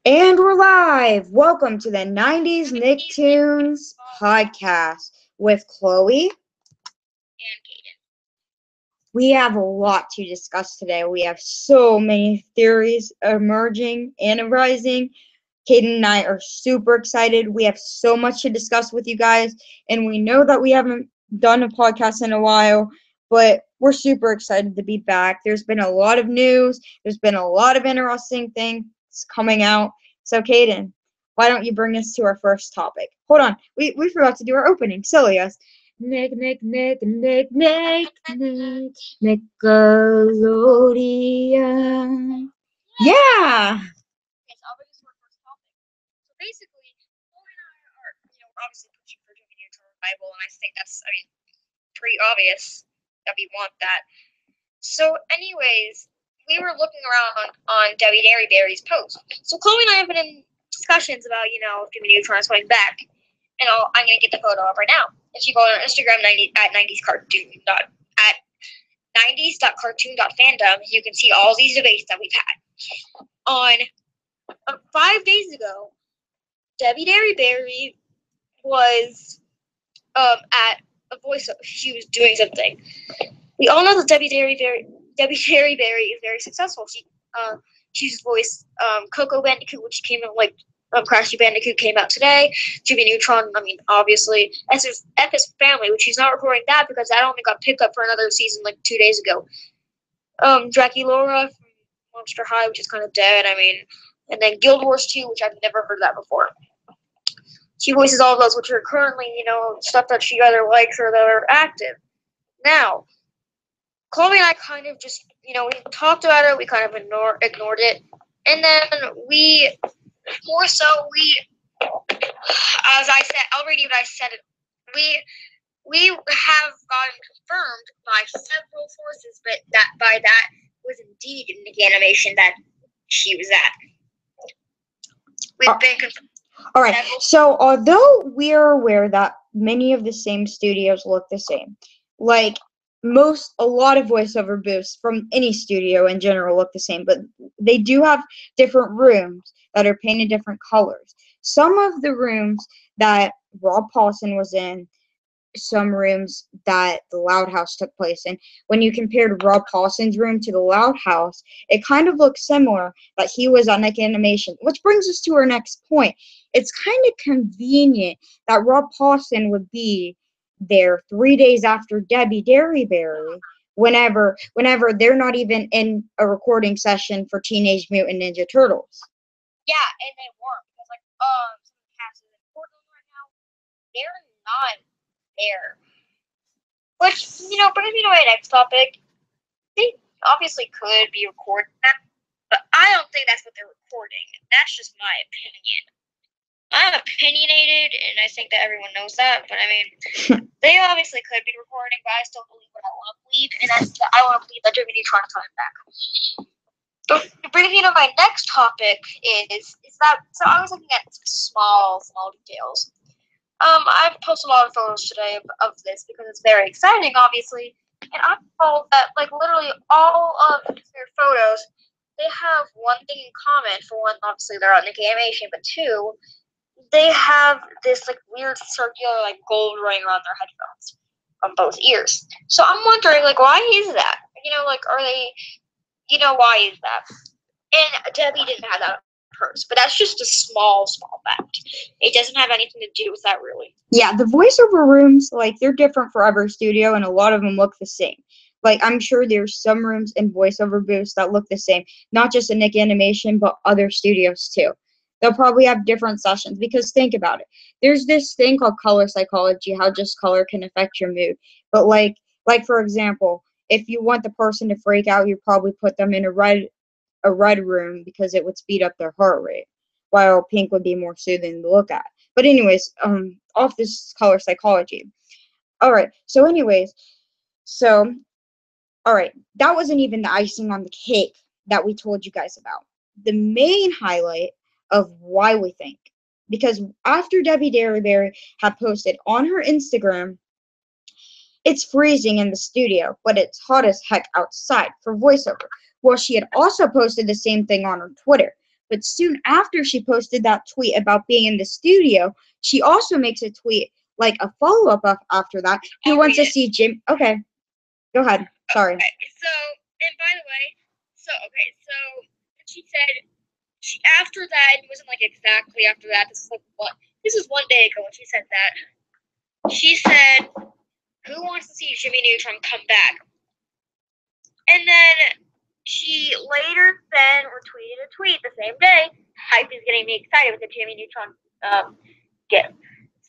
And we're live. Welcome to the 90s Nicktoons podcast with Chloe. And Kaden. We have a lot to discuss today. We have so many theories emerging and arising. Kaden and I are super excited. We have so much to discuss with you guys, and we know that we haven't done a podcast in a while, but we're super excited to be back. There's been a lot of news. There's been a lot of interesting things coming out. So, Kaden, why don't you bring us to our first topic? Hold on. We forgot to do our opening. Silly us. Nick, Nickelodeon. Yeah. Okay, so I'll bring us to our first topic. So basically, Chloe and I are, we're obviously pushing for Jimmy Neutron revival, and I think that's, pretty obvious that we want that. So, anyways, we were looking around on Debbie Derryberry's post. So Chloe and I have been in discussions about, if Jimmy Neutron is coming back. And I'm going to get the photo up right now. If you go on Instagram at 90s.cartoon.fandom, you can see all these debates that we've had. On 5 days ago, Debbie Derryberry was at a voiceover. She was doing something. We all know that Debbie Derryberry is very successful. She's voiced Coco Bandicoot, which came out Crash Bandicoot came out today. Jimmy Neutron, obviously. F's Family, which she's not recording that because that only got picked up for another season 2 days ago. Jackie Laura from Monster High, which is kind of dead. And then Guild Wars 2, which I've never heard of that before. She voices all of those, which are currently, stuff that she either likes or that are active. Now, Chloe and I kind of just, we talked about it, we kind of ignored it. And then as I said, I'll read you what I said. We have gotten confirmed by several sources, but that was indeed in the animation that she was at. We've been confirmed. All right. So, although we are aware that many of the same studios look the same, a lot of voiceover booths from any studio in general look the same, but they do have different rooms that are painted different colors. Some of the rooms that Rob Paulsen was in, some rooms that the Loud House took place in. When you compared Rob Paulsen's room to the Loud House, it kind of looks similar that he was on animation, which brings us to our next point. It's kind of convenient that Rob Paulsen would be there 3 days after Debbie Derryberry, whenever they're not even in a recording session for Teenage Mutant Ninja Turtles. Yeah, and they weren't because some of the cast is in Portland right now. They're not there. Which, brings me to my next topic. They obviously could be recording that, but I don't think that's what they're recording. That's just my opinion. I'm opinionated, and I think that everyone knows that, but they obviously could be recording, but I still believe what I want to believe, and I want to believe that Jimmy Neutron is coming back. But bringing me to my next topic is that, so I was looking at small details. I've posted a lot of photos today of this because it's very exciting, obviously, and I'm told that, literally all of their photos, they have one thing in common. For one, obviously, they're on Nick Animation, but two, they have this weird circular gold ring around their headphones on both ears. So I'm wondering why is that? Are they why is that? And Debbie didn't have that on hers, but that's just a small fact. It doesn't have anything to do with that really. Yeah, the voiceover rooms, they're different for every studio, and a lot of them look the same. I'm sure there's some rooms in voiceover booths that look the same, not just in Nick Animation, but other studios too. They'll probably have different sessions because think about it. There's this thing called color psychology, how just color can affect your mood. But for example, if you want the person to freak out, you probably put them in a red room because it would speed up their heart rate, while pink would be more soothing to look at. But anyways, off this color psychology. All right. All right, that wasn't even the icing on the cake that we told you guys about. The main highlight of why we think, because after Debbie Derryberry had posted on her Instagram, it's freezing in the studio, but it's hot as heck outside for voiceover. Well, she had also posted the same thing on her Twitter, But soon after she posted that tweet about being in the studio, she also makes a tweet, like a follow-up after that. Who wants to see Jim? Okay, go ahead. Sorry. Okay, so, and by the way, so she said, after that, it wasn't like exactly after that, this was one day ago when she said that. She said, who wants to see Jimmy Neutron come back? And then she later then retweeted a tweet the same day. Hype is getting me excited with the Jimmy Neutron gift.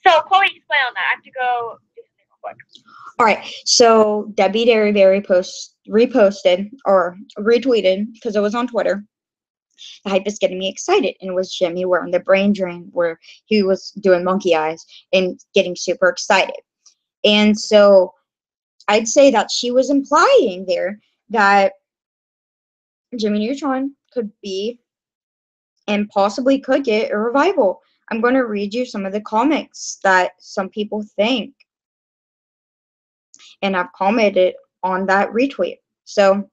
So, Chloe, explain on that. I have to go do something real quick. All right, so Debbie Derryberry reposted or retweeted, because it was on Twitter. The hype is getting me excited, and it was Jimmy wearing the brain drain where he was doing monkey eyes and getting super excited. And so I'd say that she was implying there that Jimmy Neutron could be and possibly could get a revival. I'm going to read you some of the comments that some people think, and I've commented on that retweet. So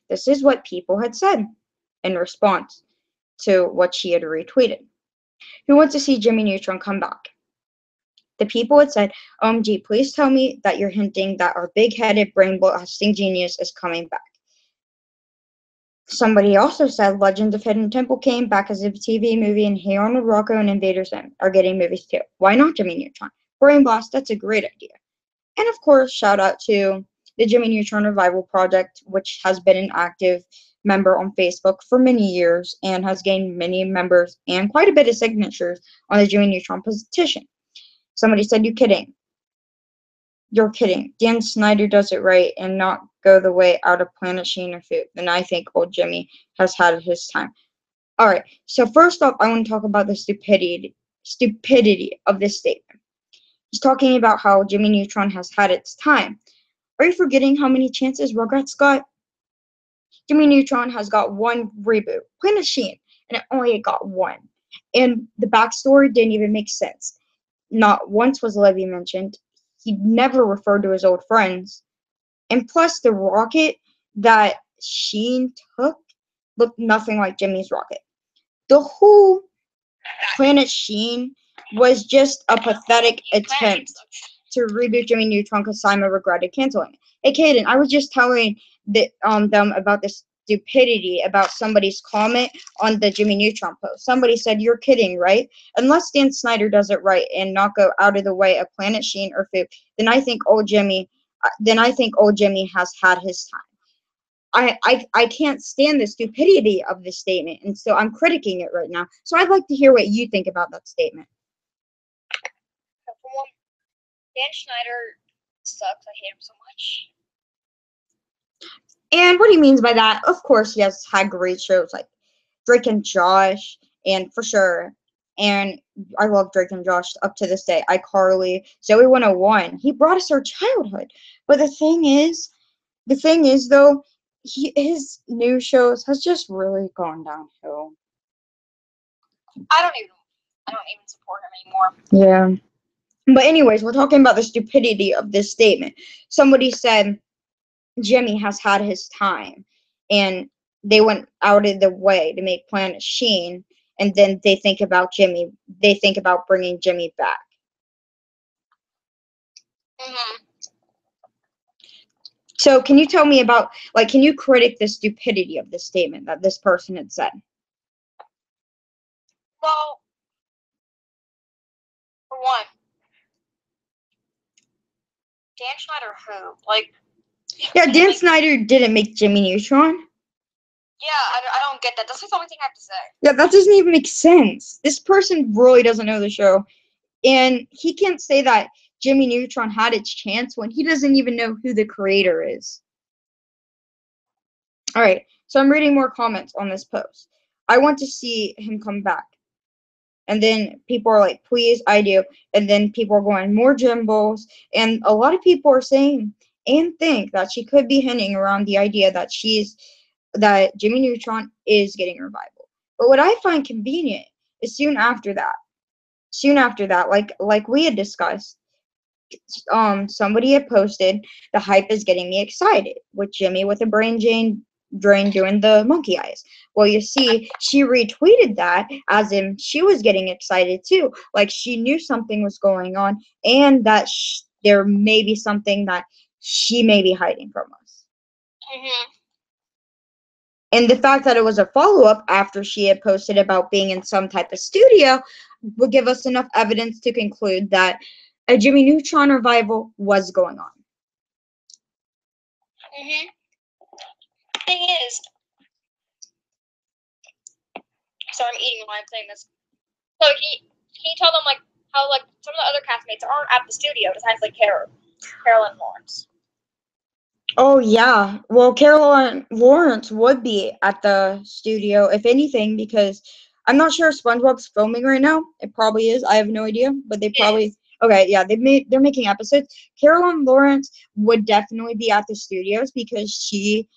this is what people had said in response to what she had retweeted. Who wants to see Jimmy Neutron come back? The people had said, OMG, please tell me that you're hinting that our big-headed, brain-blasting genius is coming back. Somebody also said Legends of Hidden Temple came back as a TV movie, and Hey Arnold, Rocco, and Invader Zim are getting movies too. Why not Jimmy Neutron? Brain Blast, that's a great idea. And of course, shout out to the Jimmy Neutron Revival Project, which has been an active member on Facebook for many years and has gained many members and quite a bit of signatures on the Jimmy Neutron petition. Somebody said, you kidding. You're kidding. Dan Snyder does it right and not go the way out of Planet Sheen or Food. Then I think old Jimmy has had his time. All right. So first off, I want to talk about the stupidity of this statement. He's talking about how Jimmy Neutron has had its time. Are you forgetting how many chances Rugrats got? Jimmy Neutron has got one reboot, Planet Sheen, and it only got one. And the backstory didn't even make sense. Not once was Levy mentioned. He never referred to his old friends. And plus, the rocket that Sheen took looked nothing like Jimmy's rocket. The whole Planet Sheen was just a pathetic attempt to reboot Jimmy Neutron because Simon regretted canceling it. Hey, Kaden, I was just telling them about the stupidity about somebody's comment on the Jimmy Neutron post. Somebody said, you're kidding, right? Unless Dan Snyder does it right and not go out of the way of Planet Sheen or Food, then I think old Jimmy has had his time. I can't stand the stupidity of this statement, and so I'm critiquing it right now. So I'd like to hear what you think about that statement. For one, Dan Schneider sucks. I hate him so much. And what he means by that, of course, he has had great shows like Drake and Josh, and for sure. And I love Drake and Josh up to this day. iCarly, Zoe 101. He brought us our childhood. But the thing is though, his new shows has just really gone downhill. I don't even support him anymore. Yeah. But anyways, we're talking about the stupidity of this statement. Somebody said Jimmy has had his time, and they went out of the way to make Planet Sheen, and then they think about Jimmy. They think about bringing Jimmy back. Mm-hmm. So can you tell me about, can you critique the stupidity of this statement that this person had said? Well, for one, Dan Schneider who? Yeah, Dan Snyder didn't make Jimmy Neutron. Yeah, I don't get that. That's the only thing I have to say. Yeah, that doesn't even make sense. This person really doesn't know the show. And he can't say that Jimmy Neutron had its chance when he doesn't even know who the creator is. All right, so I'm reading more comments on this post. I want to see him come back. And then people are like, please, I do. And then people are going, more Jimbos. And a lot of people are saying and think that she could be hinting around the idea that that Jimmy Neutron is getting a revival. But what I find convenient is soon after that, like we had discussed, somebody had posted, the hype is getting me excited, with Jimmy with a brain drain doing the monkey eyes. Well, you see, she retweeted that as in she was getting excited too. Like she knew something was going on and that there may be something that she may be hiding from us. Mm-hmm. And the fact that it was a follow-up after she had posted about being in some type of studio would give us enough evidence to conclude that a Jimmy Neutron revival was going on. Mm-hmm. Thing is, sorry, I'm eating while I'm saying this. So can you tell them like how like some of the other castmates aren't at the studio besides like Carolyn Lawrence? Oh yeah. Well, Caroline Lawrence would be at the studio, if anything, because I'm not sure if SpongeBob's filming right now. It probably is. I have no idea, but they probably okay. Yeah, they're making episodes. Caroline Lawrence would definitely be at the studios because she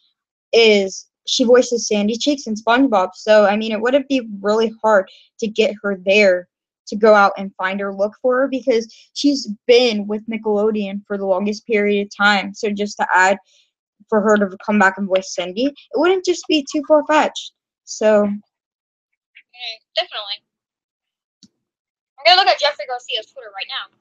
voices Sandy Cheeks in SpongeBob. So I mean, it wouldn't be really hard to get her there to go out and find her, look for her because she's been with Nickelodeon for the longest period of time. So just to add for her to come back and voice Cindy, it wouldn't just be too far fetched. So definitely. I'm gonna look at Jeffrey Garcia's Twitter right now.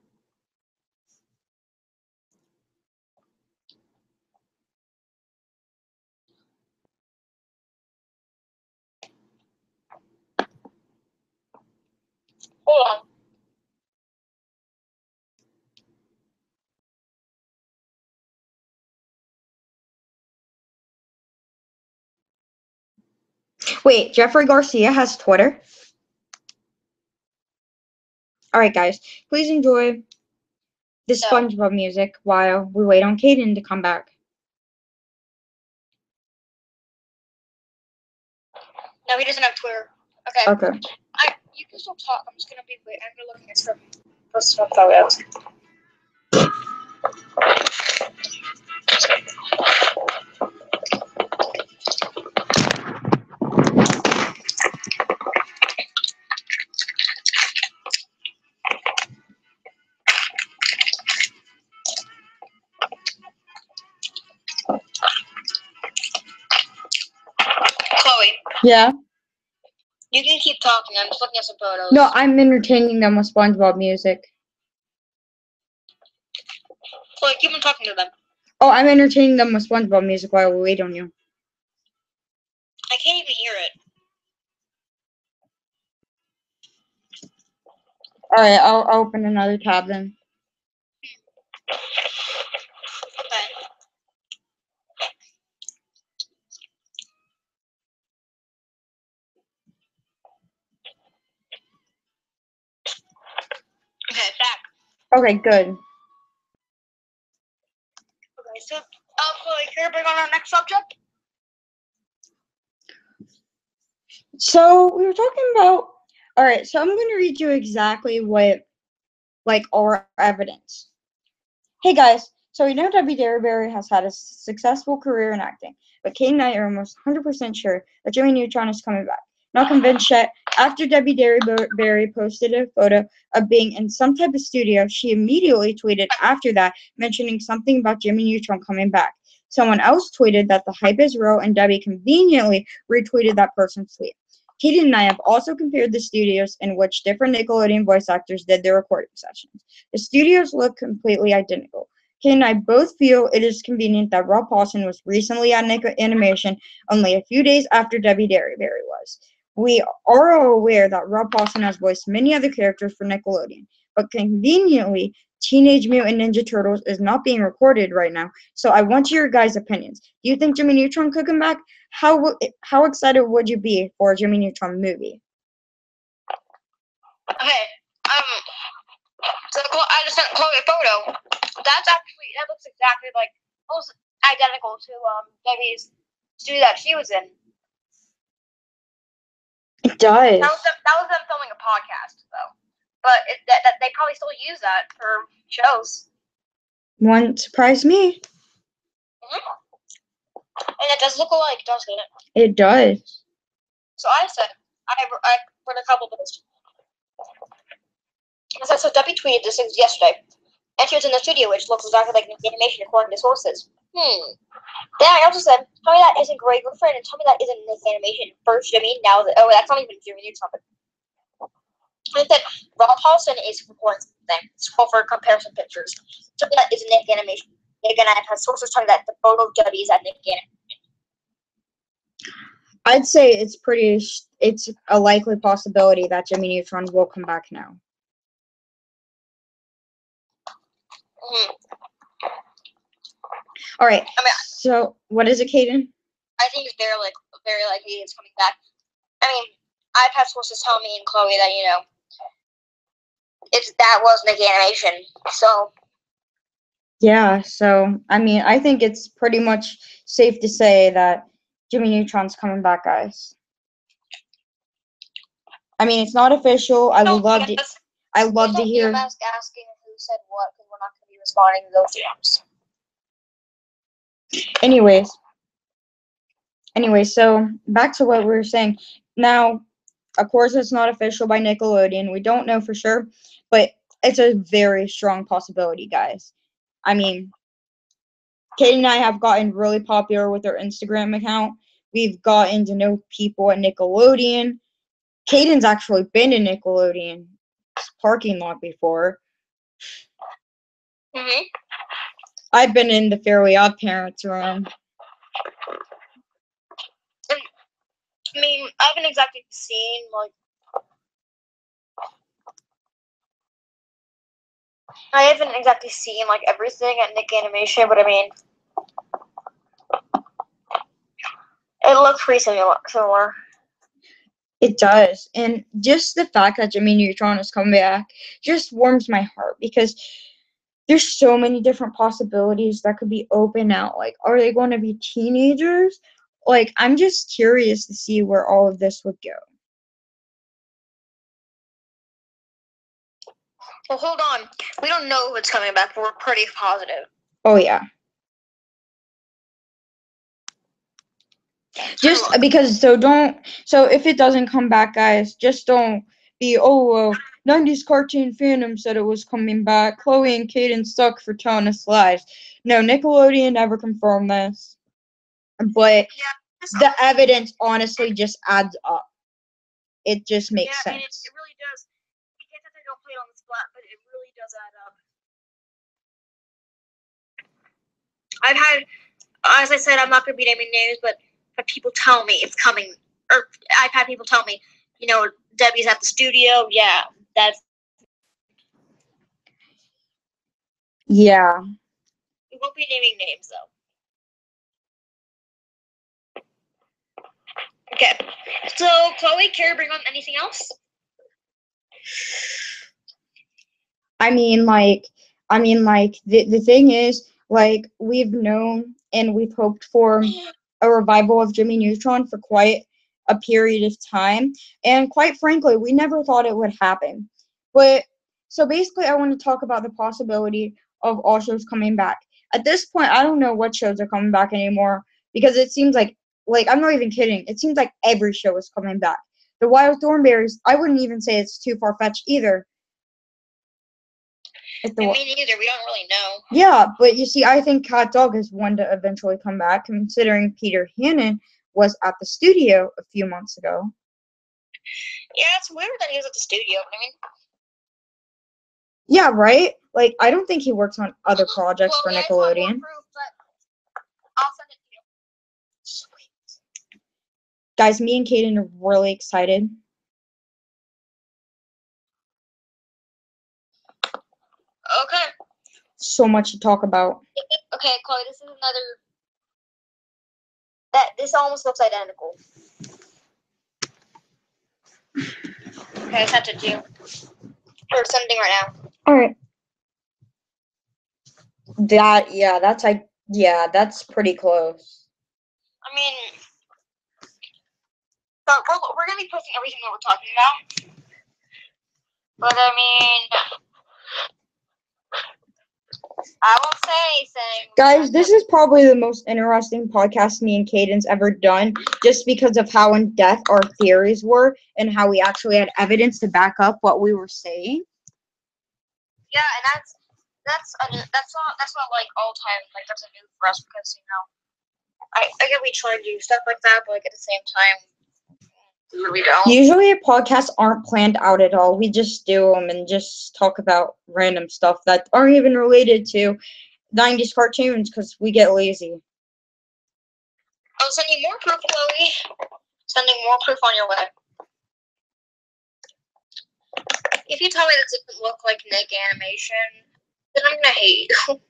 Hold on. wait, Jeffrey Garcia has Twitter? Alright guys, please enjoy the SpongeBob music while we wait on Caden to come back. No, he doesn't have Twitter. Okay. You can still talk. I'm just gonna be wait. I'm gonna look at his personal photos. Chloe. Yeah? You can keep talking. I'm just looking at some photos. No, I'm entertaining them with SpongeBob music. Chloe, keep on talking to them. Oh, I'm entertaining them with SpongeBob music while we wait on you. I can't even hear it. Alright, I'll open another tab then. Okay. Okay, back. Okay, good. Okay, so, Chloe, can you bring on our next subject? So we were talking about. All right, so I'm going to read you exactly what, like, our evidence. Hey guys, so we know Debbie Derryberry has had a successful career in acting, but Kate and I are almost 100% sure that Jimmy Neutron is coming back. Not convinced yet. After Debbie Derryberry posted a photo of being in some type of studio, she immediately tweeted after that, mentioning something about Jimmy Neutron coming back. Someone else tweeted that the hype is real, and Debbie conveniently retweeted that person's tweet. Katie and I have also compared the studios in which different Nickelodeon voice actors did their recording sessions. The studios look completely identical. Kate and I both feel it is convenient that Rob Paulsen was recently at Animation only a few days after Debbie Derryberry was. We are aware that Rob Paulsen has voiced many other characters for Nickelodeon, but conveniently, Teenage Mutant Ninja Turtles is not being recorded right now, so I want your guys' opinions. Do you think Jimmy Neutron could come back? How excited would you be for a Jimmy Neutron movie? Okay, so I just sent Chloe a photo. That looks exactly like, almost identical to, Debbie's studio that she was in. It does. That was them filming a podcast, though. But they probably still use that for shows. Wouldn't surprise me. And it does look alike, doesn't it? It does. So I read a couple of those. So Debbie tweeted this yesterday. And she was in the studio, which looks exactly like an animation according to sources. Then I also said, tell me that isn't Greg Griffin, and tell me that isn't Nick Animation. First Jimmy, now that that's not even Jimmy Neutron. I said Rob Paulson is recording something. Scroll for comparison pictures. Tell me that isn't Nick Animation. Nick and I have sources telling that the photo of Debbie is at Nick Animation. I'd say it's a likely possibility that Jimmy Neutron will come back now. All right. I mean, so what is it, Kaden? I think it's very likely it's coming back. I mean, I've had sources tell me and Chloe that that was Nick Animation. So yeah. So I mean, I think it's pretty much safe to say that Jimmy Neutron's coming back, guys. I mean, it's not official. I would love to. I love to hear. Asking who said what, because we're not going to be responding to those DMs. Anyways, so back to what we were saying. Now, of course, it's not official by Nickelodeon. We don't know for sure, but it's a very strong possibility, guys. I mean, Kate and I have gotten really popular with our Instagram account. We've gotten to know people at Nickelodeon. Caden's actually been to Nickelodeon's parking lot before. I've been in the Fairly Odd Parents room. I mean, I haven't exactly seen everything at Nick Animation, but I mean, it looks pretty similar. It does. And just the fact that Jimmy Neutron is coming back just warms my heart because there's so many different possibilities that could be open out. Like, are they going to be teenagers? Like, I'm just curious to see where all of this would go. Well, hold on. We don't know if it's coming back, but we're pretty positive. Oh, yeah. Just because, so if it doesn't come back, guys, just don't be, 90s cartoon fandom said it was coming back. Chloe and Caden suck for telling us lies. No, Nickelodeon never confirmed this. But the evidence honestly just adds up. It just makes sense. I mean, it really does. We can't say they don't play it on the spot, but it really does add up. I've had, as I said, I'm not going to be naming names, but people tell me it's coming. Or I've had people tell me, Debbie's at the studio. Yeah, that's. Yeah. We won't be naming names, though. Okay. So, Chloe, care to bring on anything else? I mean, the thing is, like, we've known and we've hoped for a revival of Jimmy Neutron for quite a period of time. And quite frankly, we never thought it would happen. But, so basically, I want to talk about the possibility of all shows coming back. At this point, I don't know what shows are coming back anymore because it seems like, I'm not even kidding. It seems like every show is coming back. The Wild Thornberrys, I wouldn't even say it's too far-fetched either. Me neither. We don't really know. Yeah, but you see, I think Cat Dog is one to eventually come back, considering Peter Hannon was at the studio a few months ago. Yeah, it's weird that he was at the studio. I mean, yeah, right? Like, I don't think he works on other projects for Nickelodeon. I'll send it to you. Sweet. Guys, me and Kaden are really excited. Okay. So much to talk about. Okay, Chloe, this is another. This almost looks identical. Okay, I sent it to you. We're sending right now. All right. That's pretty close. I mean, but we're gonna be posting everything that we're talking about. But I mean, I won't say anything. Guys, this is probably the most interesting podcast me and Caden's ever done, just because of how in-depth our theories were and how we actually had evidence to back up what we were saying. Yeah, and not like all time. Like that's a new for us because I guess we try to do stuff like that, but like at the same time, we really don't. Usually podcasts aren't planned out at all. We just do them and just talk about random stuff that aren't even related to 90s cartoons because we get lazy. I'll send you more proof, Chloe. Sending more proof on your way. If you tell me that doesn't look like Nick animation, then I'm gonna hate you.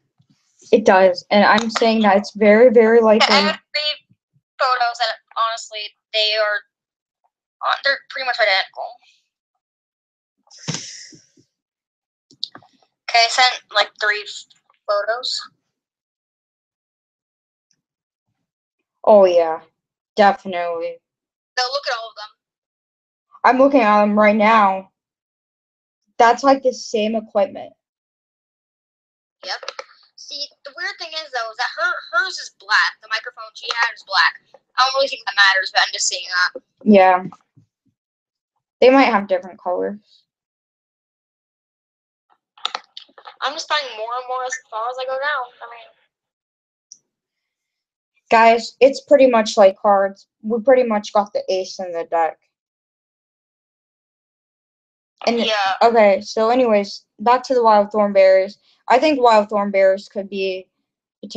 It does, and I'm saying that it's very, very likely. I have 3 photos that honestly they're pretty much identical. Okay, I sent like 3 photos. Oh yeah, definitely. Now look at all of them. I'm looking at them right now. That's like the same equipment. Yep. See, the weird thing is though, is that hers is black. The microphone she had is black. I don't really think that matters, but I'm just seeing that. Yeah. They might have different colors. I'm just finding more and more as far as I go down. I mean, guys, it's pretty much like cards. We pretty much got the ace in the deck. And yeah. Okay, so anyways, back to the wild thornberries. I think wild thornberries could be a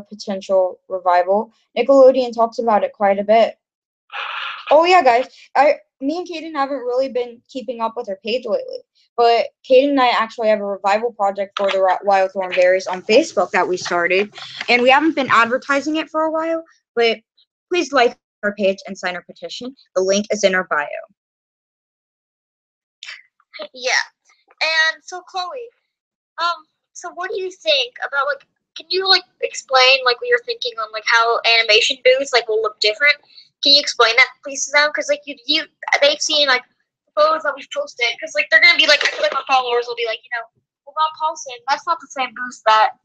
potential revival. Nickelodeon talks about it quite a bit. Oh yeah, guys, me and Kaden haven't really been keeping up with her page lately, but Kaden and I actually have a revival project for the wild thornberries on Facebook that we started, and we haven't been advertising it for a while. But please like our page and sign our petition. The link is in our bio. Yeah. And so Chloe, so what do you think about like? Can you like explain like what you're thinking on like how animation booths like will look different? Can you explain that please to them? Because like they've seen like photos that we've posted. Because like they're gonna be like I feel like my followers will be like well Bob Paulson, that's not the same booth that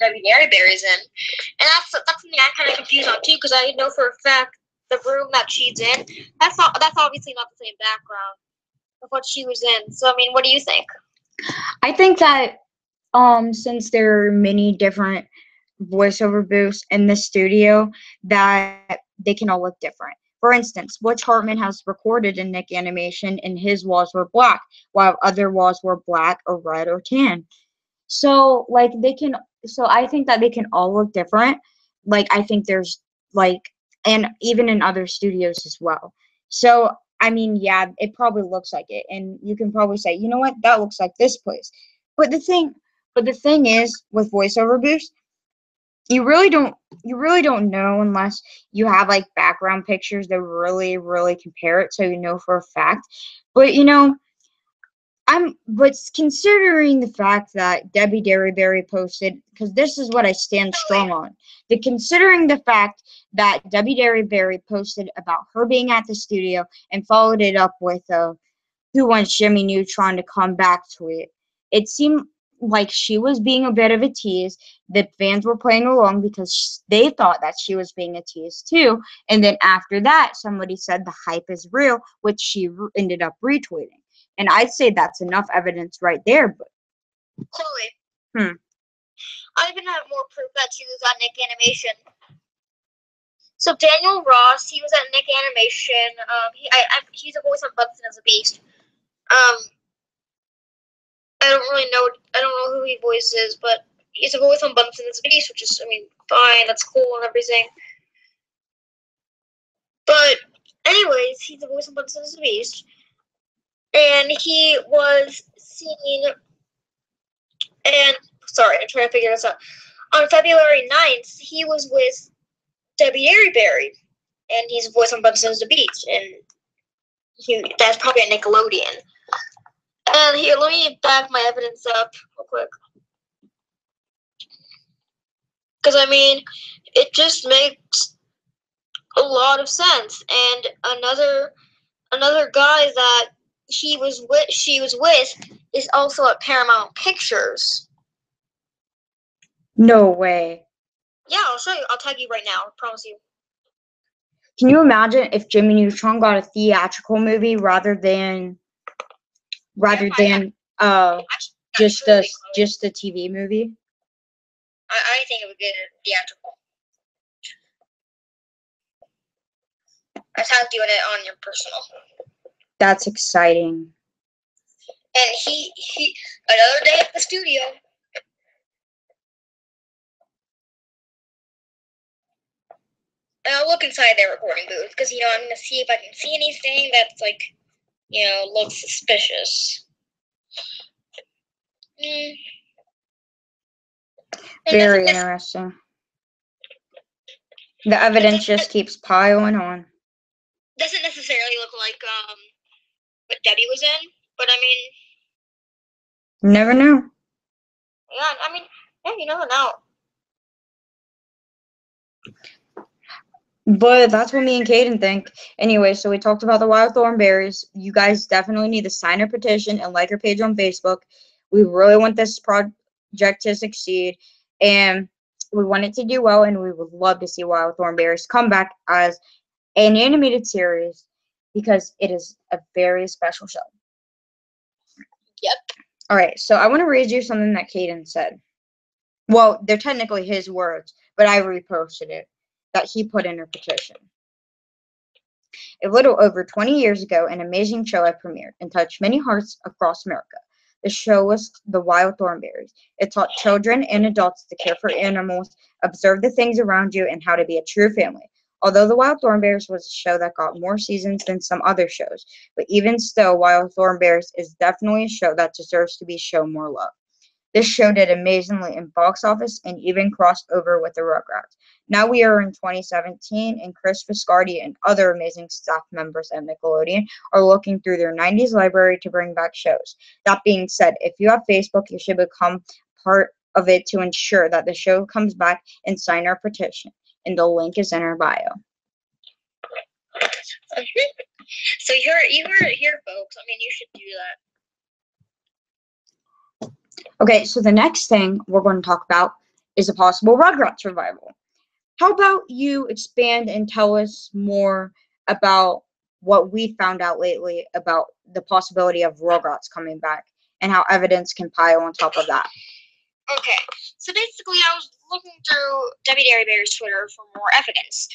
Debbie Derryberry's in, and that's something I'm kind of confused on too. Because I know for a fact the room that she's in, that's obviously not the same background of what she was in. So I mean, what do you think? I think that since there are many different voiceover booths in the studio, that they can all look different. For instance, Butch Hartman has recorded in Nick Animation, and his walls were black, while other walls were black or red or tan. So like so I think that they can all look different. Like I think there's like, and even in other studios as well. So I mean, yeah, it probably looks like it, and you can probably say, you know what, that looks like this place. But the thing is, with voiceover booths, you really don't know unless you have like background pictures that really compare it, so you know for a fact. But but considering the fact that Debbie Derryberry posted, because this is what I stand strong on, considering the fact that Debbie Derryberry posted about her being at the studio and followed it up with Who Wants Jimmy Neutron to Come Back tweet, it seemed like she was being a bit of a tease. The fans were playing along because they thought that she was being a tease too. And then after that, somebody said the hype is real, which she ended up retweeting. And I'd say that's enough evidence right there. But Chloe. I even have more proof that she was on Nick Animation. So Daniel Ross, he was at Nick Animation. He's a voice on Bunsen as a Beast. I don't know who he voices, but he's a voice on Bunsen as a Beast, which is, I mean, fine, that's cool and everything. But anyways, he's a voice on Bunsen as a Beast. And he was seen, and sorry, I'm trying to figure this out. On February 9th, he was with Debbie Derryberry, and he's a voice on Bunsen as a Beast, and that's probably a Nickelodeon. And here, let me back my evidence up real quick. Because, I mean, it just makes a lot of sense. And another guy that she was with is also at Paramount Pictures. No way. Yeah, I'll show you. I'll tag you right now. I promise you. Can you imagine if Jimmy Neutron got a theatrical movie rather than Just the TV movie. I think it would get a theatrical. That's how doing it on your personal. That's exciting. And he another day at the studio. And I'll look inside their recording booth because I'm gonna see if I can see anything that's like, looks suspicious. Very interesting. The evidence just keeps piling on. Doesn't necessarily look like what Debbie was in, but I mean, Never know. yeah, I mean, yeah, you never know. But that's what me and Caden think. Anyway, so we talked about the wild thornberries. You guys definitely need to sign our petition and like our page on Facebook. We really want this project to succeed, and we want it to do well, and we would love to see wild thornberries come back as an animated series because it is a very special show. Yep. All right, so I want to read you something that Caden said. Well, they're technically his words, but I reposted it, that he put in a petition. A little over 20 years ago, an amazing show had premiered and touched many hearts across America. The show was The Wild Thornberries. It taught children and adults to care for animals, observe the things around you, and how to be a true family. Although The Wild Thornberries was a show that got more seasons than some other shows, but even still, Wild Thornberries is definitely a show that deserves to be shown more love. This show did amazingly in box office and even crossed over with the Rugrats. Now we are in 2017, and Chris Viscardi and other amazing staff members at Nickelodeon are looking through their 90s library to bring back shows. That being said, if you have Facebook, you should become part of it to ensure that the show comes back and sign our petition. And the link is in our bio. So you heard it here, folks. I mean, you should do that. Okay, so the next thing we're going to talk about is a possible Rugrats revival. How about you expand and tell us more about what we found out lately about the possibility of Rugrats coming back and how evidence can pile on top of that? Okay, so basically I was looking through Debbie Derryberry's Twitter for more evidence.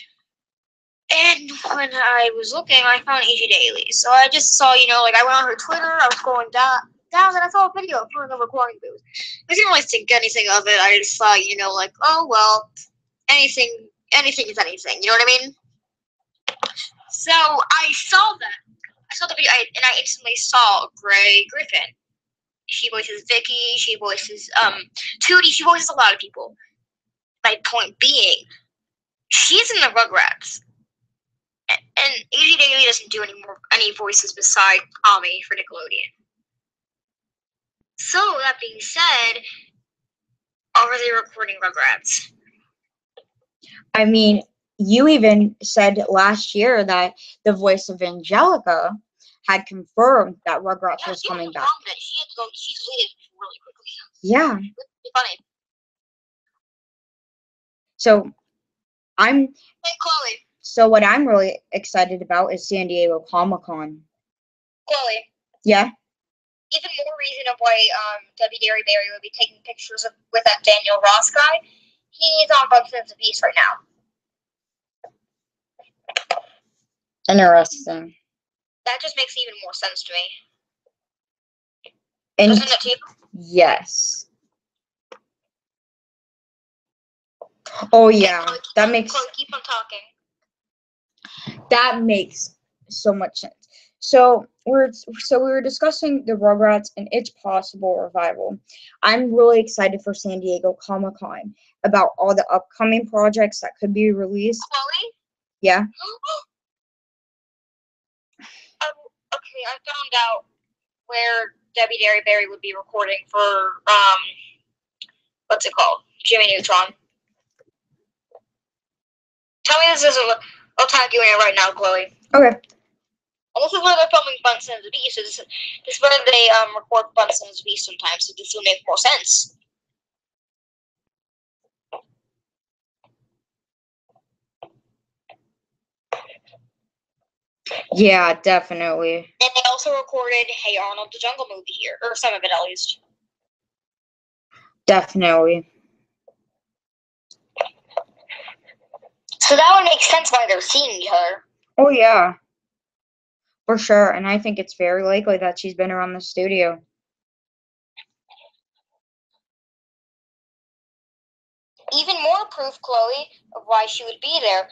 And when I was looking, I found E.G. Daily. So I just saw, I went on her Twitter, I was going down, and I saw a video of her in the recording booth. I didn't really think anything of it. I just thought, oh, well, anything is anything. You know what I mean? So I saw that. I saw the video, and I instantly saw Gray Griffin. She voices Vicky. She voices Tootie. She voices a lot of people. My point being, she's in the Rugrats. And E.G. Daily doesn't do any voices beside Tommy for Nickelodeon. So, that being said, are they recording Rugrats? I mean, you even said last year that the voice of Angelica had confirmed that Rugrats was coming back. She deleted really quickly. Yeah. It's funny. So, Hey, Chloe. So what I'm really excited about is San Diego Comic-Con. Chloe. Yeah? Even more reason of why Debbie Derryberry would be taking pictures with that Daniel Ross guy. He's on Bugs and the Beast right now. Interesting. That just makes even more sense to me. And doesn't it to you? Yes. Oh yeah, Chloe, that makes. Chloe, keep on talking. That makes so much sense. So we were discussing the Rugrats and its possible revival. I'm really excited for San Diego Comic-Con about all the upcoming projects that could be released. Chloe? Yeah. Okay, I found out where Debbie Derryberry would be recording for what's it called? Jimmy Neutron. Tell me this isn't. I'll tag you in it right now, Chloe. Okay. And this is where they're filming Bunsen and the Beast. So this is where they record Bunsen and the Beast sometimes. So this will make more sense. Yeah, definitely. And they also recorded Hey Arnold, the Jungle Movie here, or some of it at least. Definitely. So that would make sense why they're seeing each other. Oh, yeah. For sure. And I think it's very likely that she's been around the studio. Even more proof, Chloe, of why she would be there.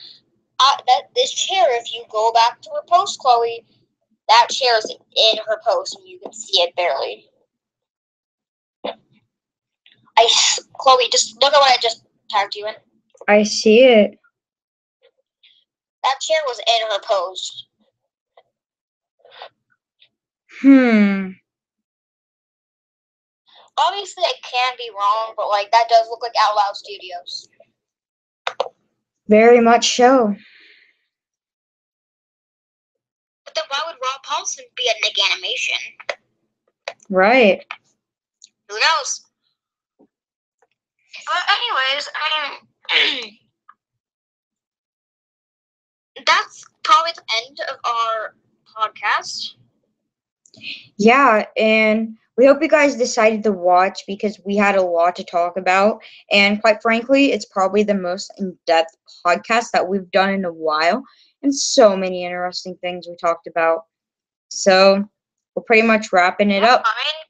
That this chair, if you go back to her post, Chloe, that chair is in her post, and you can see it barely. Chloe, just look at what I just tagged you in. I see it. That chair was in her post. Obviously, I can be wrong, but like that does look like Out Loud Studios. Very much so. But then why would Rob Paulson be at Nick Animation? Right. Who knows? But anyways, I mean, that's probably the end of our podcast. Yeah, and we hope you guys decided to watch because we had a lot to talk about. And quite frankly, it's probably the most in-depth podcast that we've done in a while. And so many interesting things we talked about. So we're pretty much wrapping it up. I mean,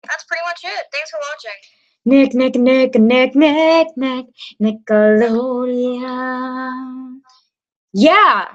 that's pretty much it. Thanks for watching. Nickelodeon. Yeah.